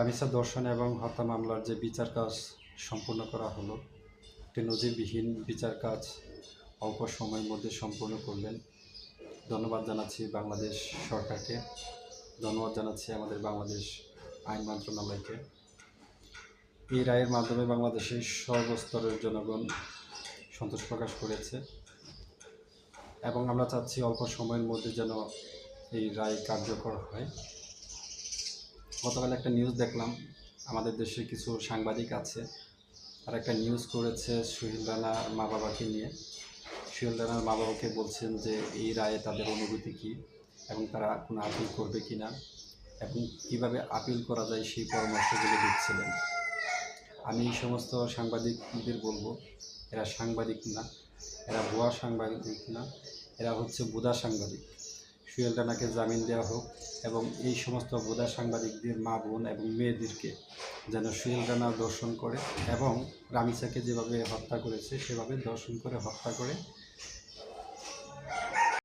রামিসা ধর্ষণ এবং হত্যা মামলার যে বিচার কাজ সম্পূর্ণ করা হলো, একটি নজিরবিহীন বিচার কাজ অল্প সময়ের মধ্যে সম্পূর্ণ করলেন। ধন্যবাদ জানাচ্ছি বাংলাদেশ সরকারকে, ধন্যবাদ জানাচ্ছি আমাদের বাংলাদেশ আইন মন্ত্রণালয়কে। এই রায়ের মাধ্যমে বাংলাদেশের সর্বস্তরের জনগণ সন্তোষ প্রকাশ করেছে এবং আমরা চাচ্ছি অল্প সময়ের মধ্যে যেন এই রায় কার্যকর হয়। গতকাল একটা নিউজ দেখলাম, আমাদের দেশে কিছু সাংবাদিক আছে, তারা একটা নিউজ করেছে সুহেল রানার মা বাবাকে নিয়ে। সুহেল রানার মা বাবাকে বলছেন যে এই রায়ে তাদের অনুভূতি কী এবং তারা কোনো আপিল করবে কি না এবং কীভাবে আপিল করা যায় সেই পরামর্শগুলো দিচ্ছিলেন। আমি এই সমস্ত সাংবাদিকদের বলবো, এরা সাংবাদিক না, এরা ভুয়া সাংবাদিক না, এরা হচ্ছে বোদা সাংবাদিক। সুহেল রানাকে জামিন দেওয়া হোক এবং এই সমস্ত বোদা সাংবাদিকদের মা বোন এবং মেয়েদেরকে যেন সুহেল রানা দর্শন করে এবং রামিসাকে যেভাবে হত্যা করেছে সেভাবে দর্শন করে হত্যা করে